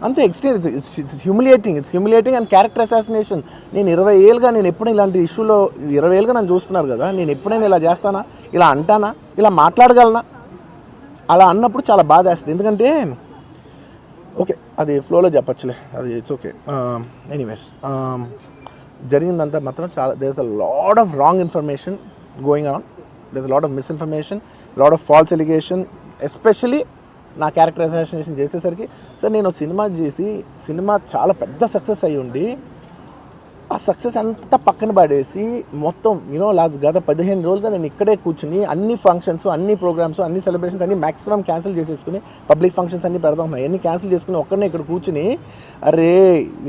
అంతే extreme. It's humiliating and character assassination. నేను 20 ఏళ్ళుగా నేను ఎప్పుడు ఇలాంటి ఇష్యూలో 20 ఏళ్ళుగా నన్ను చూస్తున్నారు కదా, నేను ఎప్పుడైనా ఇలా చేస్తానా, ఇలా అంటానా, ఇలా మాట్లాడగలనా? అలా అన్నప్పుడు చాలా బాధ వేస్తుంది. ఎందుకంటే ఓకే, అది ఫ్లోలో చెప్పచ్చులే, అది ఇట్స్ ఓకే. ఎనీవేస్, జరిగిందంతా మాత్రం చాలా there is a lot of wrong information going on. There is a lot of misinformation, lot of false allegation. Especially నా క్యారెక్టర్ అసాసినేషన్ చేసేసరికి, సార్ నేను సినిమా చేసి సినిమా చాలా పెద్ద సక్సెస్ అయ్యి ఉండి ఆ సక్సెస్ అంతా పక్కన పడేసి మొత్తం గత 15 రోజులుగా నేను ఇక్కడే కూర్చుని అన్ని ఫంక్షన్స్, అన్ని ప్రోగ్రామ్స్, అన్ని సెలబ్రేషన్స్ అన్ని మ్యాక్సిమం క్యాన్సిల్ చేసేసుకుని, పబ్లిక్ ఫంక్షన్స్ అన్ని పెడతా ఉన్నాయి, అన్ని క్యాన్సిల్ చేసుకుని ఒక్కడనే ఇక్కడ కూర్చుని, అరే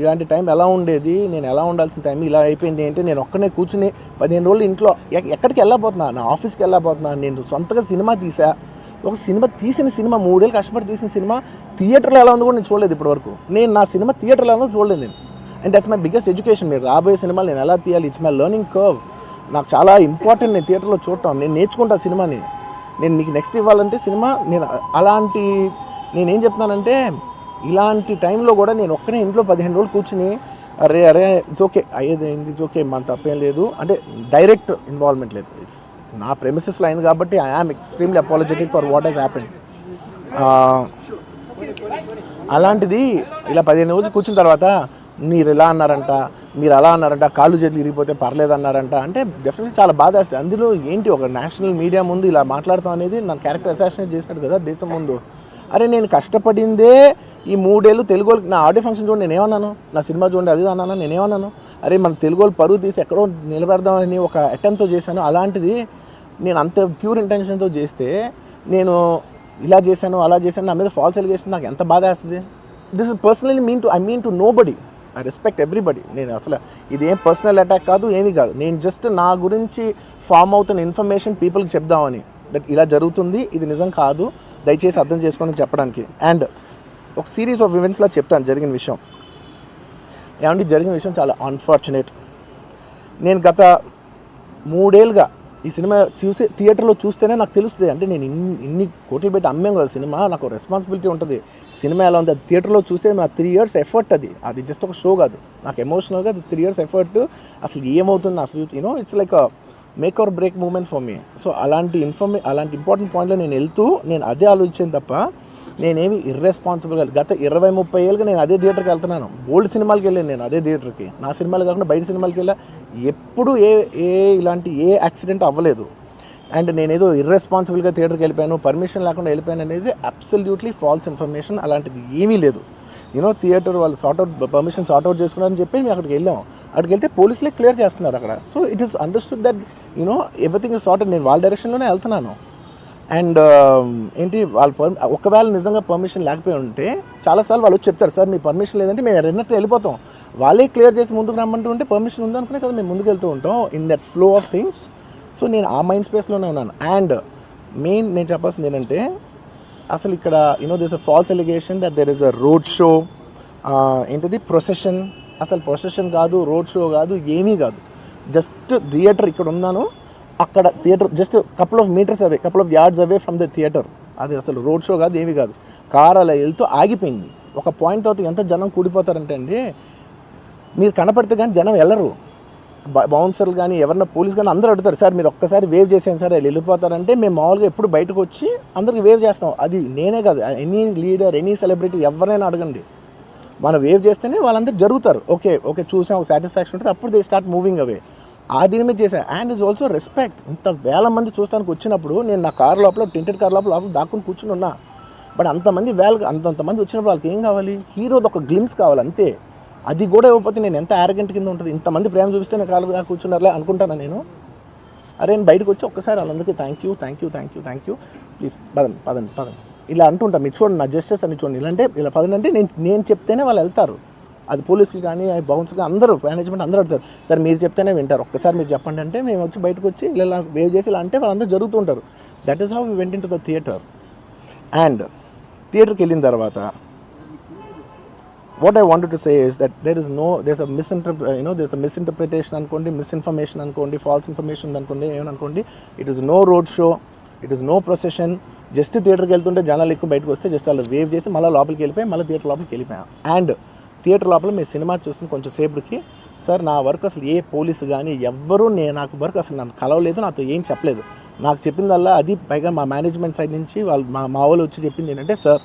ఇలాంటి టైం ఎలా ఉండేది, నేను ఎలా ఉండాల్సిన టైం ఇలా అయిపోయింది ఏంటి, నేను ఒక్కడనే కూర్చుని 15 రోజులు ఇంట్లో ఎక్కడికి వెళ్ళబోతున్నా, నా ఆఫీస్కి వెళ్ళబోతున్నా, నేను సొంతగా సినిమా తీసా. ఒక సినిమా 3 ఏళ్ళు కష్టపడి తీసిన సినిమా థియేటర్లో ఎలా ఉందో కూడా నేను చూడలేదు ఇప్పటివరకు. నేను నా సినిమా థియేటర్లో ఎలా ఉందో చూడలేదు నేను. And that's my biggest education. మీరు రాబోయే సినిమాలు నేను ఎలా తీయాలి, ఇట్స్ మై లెర్నింగ్ కర్వ్. నాకు చాలా ఇంపార్టెంట్ నేను థియేటర్లో చూడటం. నేను నేర్చుకుంటా సినిమాని. నేను మీకు నెక్స్ట్ ఇవ్వాలంటే సినిమా నేనేం చెప్తున్నానంటే, ఇలాంటి టైంలో కూడా నేను ఒక్కనే ఇంట్లో 15 రోజులు కూర్చుని అరే ఇట్స్ ఓకే, అయ్యేదైంది, ఇట్స్ ఓకే, మన తప్పేం లేదు అంటే డైరెక్ట్ ఇన్వాల్వ్మెంట్ లేదు. ఇట్స్ నా ప్రెమిసెస్లో అయింది కాబట్టి I am extremely apologetic for what has happened. అలాంటిది ఇలా 15 రోజులు కూర్చున్న తర్వాత మీరు ఇలా అన్నారంట, మీరు అలా అన్నారంట, కాళ్ళు చేతులు ఇరిగిపోతే పర్లేదు అన్నారంట అంటే డెఫినెట్లీ చాలా బాధ వేస్తుంది. అందులో ఏంటి, ఒక నేషనల్ మీడియా ముందు ఇలా మాట్లాడతాం అనేది నా క్యారెక్టర్ అసాసినేట్ చేసినట్టు కదా దేశం ముందు. అరే నేను కష్టపడిందే ఈ 3 ఏళ్ళు తెలుగు వాళ్ళకి. నా ఆడియో ఫంక్షన్ చూడండి, నేనేమన్నాను, నా సినిమా చూడండి అది అన్నాను, నేనేమన్నాను, అరే మన తెలుగు వాళ్ళు పరువు తీసి ఎక్కడో నిలబెడదామని ఒక అటెంప్ట్తో చేశాను. అలాంటిది నేను అంత ప్యూర్ ఇంటెన్షన్తో చేస్తే, నేను ఇలా చేశాను అలా చేశాను, నా మీద ఫాల్స్ ఎలిగేషన్, నాకు ఎంత బాధ వేస్తుంది. This is personally I mean to nobody. I respect everybody. నేను అసలు ఇదేం పర్సనల్ అటాక్ కాదు, ఏమీ కాదు. నేను జస్ట్ నా గురించి ఫామ్ అవుతున్న ఇన్ఫర్మేషన్ పీపుల్కి చెప్దామని, దట్ ఇలా జరుగుతుంది, ఇది నిజం కాదు, దయచేసి అర్థం చేసుకోండి చెప్పడానికి. అండ్ ఒక సిరీస్ ఆఫ్ ఈవెంట్స్లో చెప్తాను జరిగిన విషయం. ఏమంటే జరిగిన విషయం చాలా అన్ఫార్చునేట్. నేను గత 3 ఏళ్ళుగా ఈ సినిమా థియేటర్లో చూస్తేనే నాకు తెలుస్తుంది. అంటే నేను ఇన్ని కోట్లు పెట్టి అమ్మేం కదా సినిమా, నాకు రెస్పాన్సిబిలిటీ ఉంటుంది. సినిమా ఎలా ఉంది అది థియేటర్లో చూస్తే నా 3 years ఎఫర్ట్, అది జస్ట్ ఒక షో కాదు. నాకు ఎమోషనల్గా అది 3 years ఎఫర్ట్. అసలు ఏమవుతుంది నా future, it's like make or break moment for me. So అలాంటి ఇంపార్టెంట్ పాయింట్లో నేను వెళ్తూ నేను అదే ఆలోచించాను తప్ప నేనేమి ఇర్రెస్పాన్సిబుల్గా గత 20-30 ఏళ్ళుగా నేను అదే థియేటర్కి వెళ్తున్నాను. ఓల్డ్ సినిమాలకి వెళ్ళాను నేను అదే థియేటర్కి. నా సినిమాలు కాకుండా బయట సినిమాలకి వెళ్ళా. ఎప్పుడు ఇలాంటి యాక్సిడెంట్ అవ్వలేదు. అండ్ నేనేదో ఇర్రెస్పాన్సిబుల్గా థియేటర్కి వెళ్ళిపోయాను, పర్మిషన్ లేకుండా వెళ్ళిపోయాను అనేది అబ్సల్యూట్లీ ఫాల్స్ ఇన్ఫర్మేషన్. అలాంటిది ఏమీ లేదు. థియేటర్ వాళ్ళు పర్మిషన్ సార్ట్అవుట్ చేసుకున్నారని చెప్పి మేము అక్కడికి వెళ్ళాము. అక్కడికి వెళ్తే పోలీసులే క్లియర్ చేస్తున్నారు అక్కడ. So it is understood that everything is sorted. నేను వాళ్ళ డైరెక్షన్లోనే వెళ్తున్నాను. అండ్ ఏంటి ఒకవేళ నిజంగా పర్మిషన్ లేకపోయి ఉంటే చాలాసార్లు వాళ్ళు చెప్తారు, సార్ మీ పర్మిషన్ లేదంటే మేము రెండట్టు వెళ్ళిపోతాం. వాళ్ళే క్లియర్ చేసి ముందుకు రమ్మంటూ ఉంటే పర్మిషన్ ఉందనుకునే కదా మేము ముందుకు వెళ్తూ ఉంటాం in that flow of things. So నేను ఆ మైండ్ స్పేస్లోనే ఉన్నాను. అండ్ మెయిన్ నేను చెప్పాల్సింది ఏంటంటే, అసలు ఇక్కడ this a false allegation that there is a road show, ఏంటిది ప్రొసెషన్. అసలు ప్రొసెషన్ కాదు, రోడ్ షో కాదు, ఏమీ కాదు. జస్ట్ థియేటర్ ఇక్కడ ఉన్నాను, అక్కడ theatre just couple of yards away from the theatre. అది అసలు రోడ్ షో కాదు, ఏమీ కాదు. కార్ అలా వెళ్తూ ఆగిపోయింది. ఒక పాయింట్ తర్వాత ఎంత జనం కూడిపోతారంటే అండి, మీరు కనపడితే కానీ జనం వెళ్ళరు. బౌన్సర్లు కానీ ఎవరన్నా పోలీస్ కానీ అందరూ అడుగుతారు, సార్ మీరు ఒక్కసారి వేవ్ చేసాను సార్ వెళ్ళిపోతారంటే మేము మామూలుగా ఎప్పుడు బయటకు వచ్చి అందరికి వేవ్ చేస్తాం. అది నేనే కాదు, ఎనీ లీడర్, ఎనీ సెలబ్రిటీ ఎవరైనా అడగండి, మనం వేవ్ చేస్తేనే వాళ్ళందరూ జరుగుతారు. ఓకే చూసాం, ఒక సాటిస్ఫాక్షన్ ఉంటుంది, అప్పుడు దే స్టార్ట్ మూవింగ్ అవే. ఆ దీని మీద చేశాను. And it's also respect. ఇంత వేల మంది చూస్తానికి వచ్చినప్పుడు నేను నా కార్ లోపల, టెంటెడ్ కార్ లోపల దాక్కుని కూర్చుని ఉన్నా. బట్ అంతమంది అంతమంది వచ్చినప్పుడు వాళ్ళకి ఏం కావాలి, హీరోది ఒక గ్లిమ్స్ కావాలి అంతే. అది కూడా ఇవ్వకపోతే నేను ఎంత యారగెంట్ కింద ఉంటుంది. ఇంతమంది ప్రేమ చూపిస్తే నేను కాలు కూర్చున్నారులే అనుకుంటాను నేను. అరే నేను బయటకు వచ్చి ఒక్కసారి వాళ్ళందరికీ థ్యాంక్ యూ ప్లీజ్ పదండి ఇలా అంటుంటా. మీరు చూడండి నా జస్టిస్ అని చూడండి. ఇలా పదండి నేను చెప్తేనే వాళ్ళు వెళ్తారు. అది పోలీసులు కానీ బౌన్సర్లు అందరూ, మేనేజ్మెంట్ అందరూ అడుగుతారు, సార్ మీరు చెప్తేనే వింటారు, ఒక్కసారి మీరు చెప్పండి అంటే మేము వచ్చి బయటకు వచ్చి ఇలా వేవ్ చేసి ఇలా అంటే వాళ్ళందరూ జరుగుతుంటారు. That is how we went into the theatre. And థియేటర్కి వెళ్ళిన తర్వాత what I wanted to say is that there's a misinterpretation అనుకోండి, మిస్ఇన్ఫర్మేషన్ అనుకోండి, ఫాల్స్ ఇన్ఫర్మేషన్ అనుకోండి, ఏమనుకోండి, it is no road show, it is no procession. Just థియేటర్కి వెళ్తుంటే జనాలు ఎక్కువ బయటకు వస్తే జస్ట్ వాళ్ళు వేవ్ చేసి మళ్ళీ లోపలికి వెళ్ళిపోయి మళ్ళీ థియేటర్ లోపలికి వెళ్ళిపోయాం. అండ్ థియేటర్ లోపల మీరు సినిమా చూసిన కొంచెం సేపటికి సార్ నా వర్క్ అసలు ఏ పోలీసు కానీ ఎవ్వరూ నాకు వర్క్ అసలు నన్ను కలవలేదు, నాతో ఏం చెప్పలేదు. నాకు చెప్పిందల్లా అది పైగా మా మేనేజ్మెంట్ సైడ్ నుంచి వాళ్ళు మా వాళ్ళు వచ్చి చెప్పింది ఏంటంటే సార్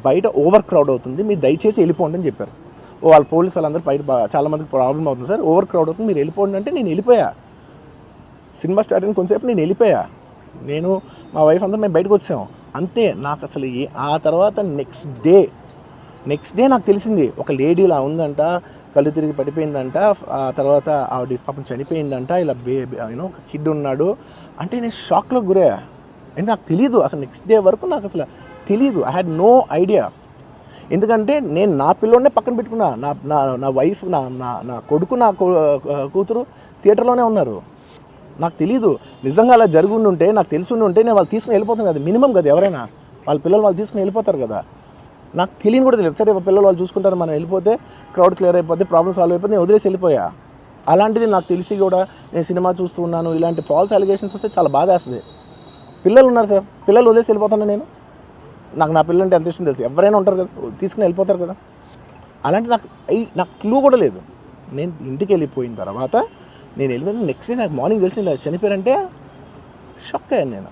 బయట ఓవర్ క్రౌడ్ అవుతుంది, మీరు దయచేసి వెళ్ళిపోండి అని చెప్పారు. వాళ్ళ పోలీసు వాళ్ళందరూ బయట చాలామందికి ప్రాబ్లం అవుతుంది సార్, ఓవర్ క్రౌడ్ అవుతుంది, మీరు వెళ్ళిపోండి అంటే నేను వెళ్ళిపోయా. సినిమా స్టార్ట్ అయిన కొంచెంసేపు నేను వెళ్ళిపోయా. నేను మా వైఫ్ అందరూ మేము బయటకు వచ్చాము అంతే. నాకు అసలు ఆ తర్వాత నెక్స్ట్ డే నాకు తెలిసింది ఒక లేడీ ఇలా ఉందంట, కళ్ళు తిరిగి పడిపోయిందంట, ఆ తర్వాత ఆవిడ పాపం చనిపోయిందంట, ఇలా ఒక కిడ్ ఉన్నాడు అంటే నేను షాక్లో గురయ్యా. అంటే నాకు తెలీదు అసలు నెక్స్ట్ డే వరకు నాకు అసలు తెలీదు. I had no idea. ఎందుకంటే నేను నా పిల్లోనే పక్కన పెట్టుకున్నా, నా వైఫ్ నా కొడుకు నా కూతురు థియేటర్లోనే ఉన్నారు. నాకు తెలీదు. నిజంగా అలా జరుగుండి ఉంటే నాకు తెలుసుండి ఉంటే నేను వాళ్ళు తీసుకుని వెళ్ళిపోతాను కదా, మినిమం కదా, ఎవరైనా వాళ్ళ పిల్లలు వాళ్ళు తీసుకుని వెళ్ళిపోతారు కదా. నాకు తెలియని కూడా తెలియదు. సరే పిల్లలు వాళ్ళు చూసుకుంటారు, మనం వెళ్ళిపోతే క్రౌడ్ క్లియర్ అయిపోతే ప్రాబ్లమ్ సాల్వ్ అయిపోతే నేను వదిలేసి వెళ్ళిపోయా. అలాంటిది నాకు తెలిసి కూడా నేను సినిమా చూస్తూ ఉన్నాను, ఇలాంటి ఫాల్స్ అలిగేషన్స్ వస్తే చాలా బాధ వేస్తుంది. పిల్లలు ఉన్నారు సార్, పిల్లలు వదిలేసి వెళ్ళిపోతాను నేను. నా పిల్లలు అంటే ఎంత ఇష్టం తెలుసు, ఎవరైనా ఉంటారు కదా తీసుకుని వెళ్ళిపోతారు కదా. అలాంటి నాకు క్లూ కూడా లేదు. నేను ఇంటికి వెళ్ళిపోయిన తర్వాత నేను వెళ్ళిపోయిన నెక్స్ట్ డే నాకు మార్నింగ్ తెలిసింది చనిపోయారంటే షాక్ అయ్యాను నేను.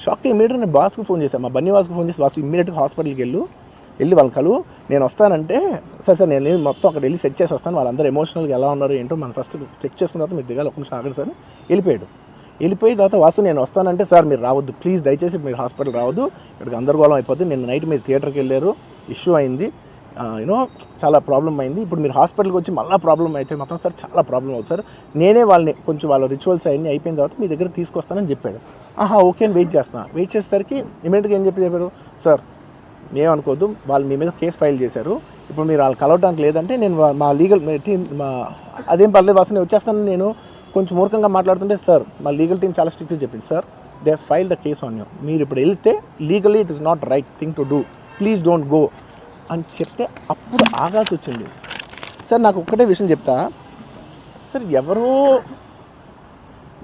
షాక్ అయ్యి ఇమీడియట్గా నేను బాస్కు ఫోన్ చేశాను, మా బన్నీ వాసుకు ఫోన్ చేసి వాసు ఇమీడియట్గా హాస్పిటల్కి వెళ్ళి వాళ్ళ కలువు, నేను వస్తానంటే సార్ నేను మొత్తం అక్కడ వెళ్ళి సెట్ చేసి వస్తాను, వాళ్ళందరూ ఎమోషనల్గా ఎలా ఉన్నారు ఏంటో మనం ఫస్ట్ చెక్ చేసుకున్న తర్వాత మీరు దిగాలి, ఒక నిమిషం ఆగండి సార్. వెళ్ళిపోయి తర్వాత వాసు నేను వస్తానంటే సార్ మీరు రావద్దు ప్లీజ్, దయచేసి మీరు హాస్పిటల్ రావద్దు, ఇక్కడికి గందరగోళం అయిపోద్ది, నేను నైట్ మీరు థియేటర్కి వెళ్ళారు, ఇష్యూ అయింది, చాలా ప్రాబ్లం అయింది, ఇప్పుడు మీరు హాస్పిటల్కి వచ్చి మళ్ళీ ప్రాబ్లం అయితే మాత్రం సార్ చాలా ప్రాబ్లం అవుతుంది సార్, నేనే కొంచెం వాళ్ళ రిచువల్స్ అవన్నీ అయిపోయిన తర్వాత మీ దగ్గర తీసుకొస్తానని చెప్పాడు. ఓకే అని వెయిట్ చేసేసరికి ఇమీడియట్గా ఏం చెప్పాడు, సార్ ఏమనుకోవద్దు, వాళ్ళు మీ మీద కేసు ఫైల్ చేశారు, ఇప్పుడు మీరు వాళ్ళు కలవడానికి లేదంటే నేను మా లీగల్ టీం అదేం పర్లేదు వాసు నేను వచ్చేస్తాను, నేను కొంచెం మూర్ఖంగా మాట్లాడుతుంటే సార్ మా లీగల్ టీం చాలా స్ట్రిక్ట్గా చెప్పింది, sir they filed the case on you, మీరు ఇప్పుడు వెళ్తే legally it is not right thing to do, please don't go అని చెప్తే అప్పుడు ఆగాల్సి వచ్చింది. సార్ నాకు ఒక్కటే విషయం చెప్తా సార్, ఎవరో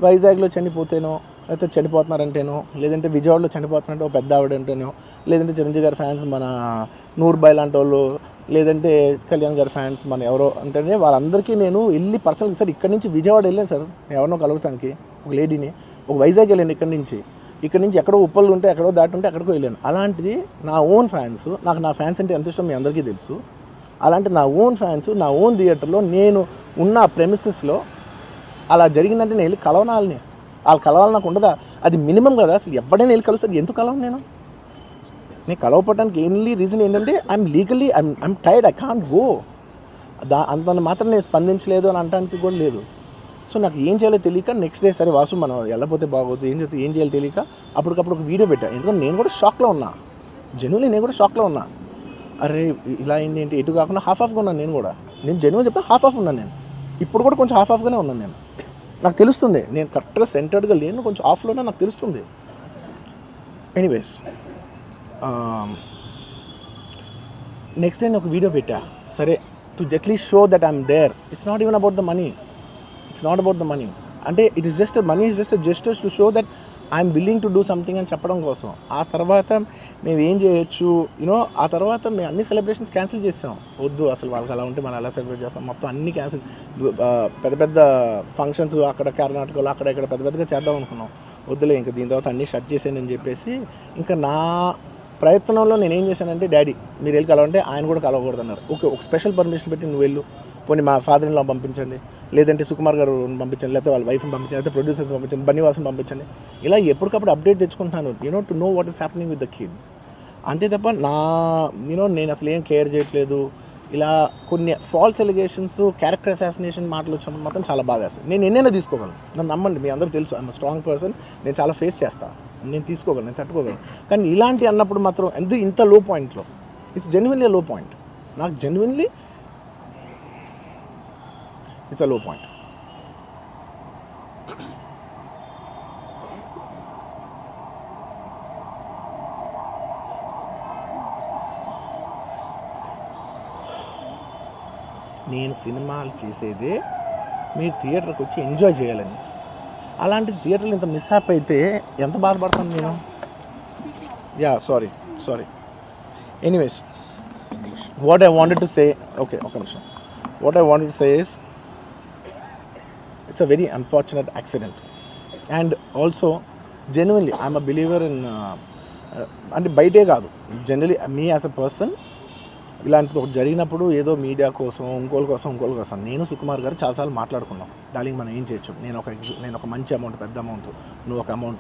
వైజాగ్లో చనిపోతేనో లేకపోతే చనిపోతున్నారంటేనో, లేదంటే విజయవాడలో చనిపోతున్నారంటే ఒక పెద్ద ఆవిడ అంటేనో, లేదంటే చిరంజీవి గారి ఫ్యాన్స్ మన నూర్బాయ్ లాంటి వాళ్ళు, లేదంటే కళ్యాణ్ గారి ఫ్యాన్స్ మన ఎవరో అంటేనే వాళ్ళందరికీ నేను వెళ్ళి పర్సనల్గా సార్ ఇక్కడి నుంచి విజయవాడ వెళ్ళాను సార్ ఎవరినో కలవటానికి, ఒక లేడీని, ఒక వైజాగ్ వెళ్ళాను ఇక్కడి నుంచి ఎక్కడో ఉప్పలు ఉంటే ఎక్కడో దాటి ఉంటే ఎక్కడికో వెళ్ళాను. అలాంటిది నా ఓన్ ఫ్యాన్స్, నాకు నా ఫ్యాన్స్ అంటే ఎంత ఇష్టం మీ అందరికీ తెలుసు, అలాంటి నా ఓన్ ఫ్యాన్స్ నా ఓన్ థియేటర్లో నేను ఉన్న ప్రెమిసెస్లో అలా జరిగిందంటే నేను వెళ్ళి కలవనాలని, వాళ్ళు కలవాలి నాకు ఉండదా, అది మినిమం కదా. అసలు ఎవడైనా వెళ్ళి కలుస్తారు, ఎందుకు కలవను నేను కలవపడడానికి ఓన్లీ రీజన్ ఏంటంటే I'm legally I'm tired, I can't go, అంత మాత్రం నేను స్పందించలేదు అని అనడానికి కూడా లేదు. సో నాకు ఏం చేయాలో తెలియక నెక్స్ట్ డే సరే వాసు మనం వెళ్ళకపోతే బాగోదు, ఏం చేయాలో తెలియక అప్పటికప్పుడు ఒక వీడియో పెట్టా. ఎందుకంటే నేను కూడా షాక్లో ఉన్నా, జెన్యున్లీ నేను కూడా షాక్లో ఉన్నా. అరే ఇలా అయింది ఏంటి, ఎటు కాకుండా హాఫ్ ఆఫ్గా ఉన్నాను నేను జెన్యున్గా చెప్పా, హాఫ్ ఆఫ్ ఉన్నాను నేను, ఇప్పుడు కూడా కొంచెం హాఫ్ ఆఫ్గానే ఉన్నాను నేను, నాకు తెలుస్తుంది నేను కరెక్ట్గా సెంటర్డ్గా లేను, కొంచెం ఆఫ్లోనే నాకు తెలుస్తుంది. ఎనీవేస్ నెక్స్ట్ డే నేను ఒక వీడియో పెట్టా, సరే to at least show that I'm there, it's not even about the money, అంటే it is just money is just gestures to show that I'm willing to do something అని చెప్పడం కోసం. ఆ తర్వాత మేము ఏం చేయొచ్చు ఆ తర్వాత మేము అన్ని సెలబ్రేషన్స్ క్యాన్సిల్ చేసాం, వద్దు అసలు వాళ్ళకి అలా ఉంటే మనం ఎలా సెలబ్రేట్ చేస్తాం, మొత్తం అన్ని క్యాన్సిల్, పెద్ద ఫంక్షన్స్ అక్కడ కర్ణాటకలో అక్కడ ఇక్కడ పెద్దగా చేద్దాం అనుకున్నాం, వద్దులే ఇంకా దీని తర్వాత అన్నీ షట్ చేసానని చెప్పేసి ఇంకా నా ప్రయత్నంలో నేను ఏం చేశానంటే డాడీ మీరు వెళ్ళి కలవంటే ఆయన కూడా కలవకూడదు అన్నారు. ఓకే ఒక స్పెషల్ పర్మిషన్ పెట్టి నువ్వు వెళ్ళు, పోనీ మా ఫాదర్ ఇన్ లా పంపించండి, లేదంటే సుకుమార్ గారు పంపించండి, లేకపోతే వాళ్ళ వైఫ్ని పంపించండి, లేకపోతే ప్రొడ్యూసర్స్ పంపించండి, బన్నీవాసన్ పంపించండి, ఇలా ఎప్పటికప్పుడు అప్డేట్ తెచ్చుకుంటున్నాను to know what is happening with the kid. అంతే తప్ప నేను అసలు ఏం కేర్ చేయట్లేదు. ఇలా కొన్ని ఫాల్స్ ఎలిగేషన్స్, క్యారెక్టర్ అసాసినేషన్ మాటలు వచ్చినప్పుడు మాత్రం చాలా బాధ వేస్తుంది. నేను ఎన్నైనా తీసుకోగలను, నన్ను నమ్మండి, మీ అందరూ తెలుసు ఐఎమ్ స్ట్రాంగ్ పర్సన్, నేను చాలా ఫేస్ చేస్తాను, నేను తీసుకోగలను, నేను తట్టుకోగలను. కానీ ఇలాంటి అన్నప్పుడు మాత్రం ఇంత లో పాయింట్లో ఇట్స్ జెన్యున్లీ లో పాయింట్, నాకు జెన్యున్లీ ఇట్స్ అ లో పాయింట్. నేను సినిమాలు చేసేదే మీరు థియేటర్కి వచ్చి ఎంజాయ్ చేయాలని, అలాంటి థియేటర్లు ఇంత మిస్హ్యాప్ అయితే ఎంత బాధపడతాను నేను. Yeah sorry anyways what I wanted to say okay ఒక నిమిషం what I wanted to say is it's a very unfortunate accident and also genuinely I'm a believer in అంటే బయటే కాదు generally me as a person ఇలాంటిది ఒకటి జరిగినప్పుడు ఏదో media కోసం ఇంకోళ్ళ కోసం నేను సుకుమార్ గారు చాలాసార్లు మాట్లాడుకున్నాం. డార్లింగ్ మనం ఏం చేయొచ్చు, నేను ఒక మంచి అమౌంట్ పెద్ద అమౌంట్ నువ్వు ఒక అమౌంట్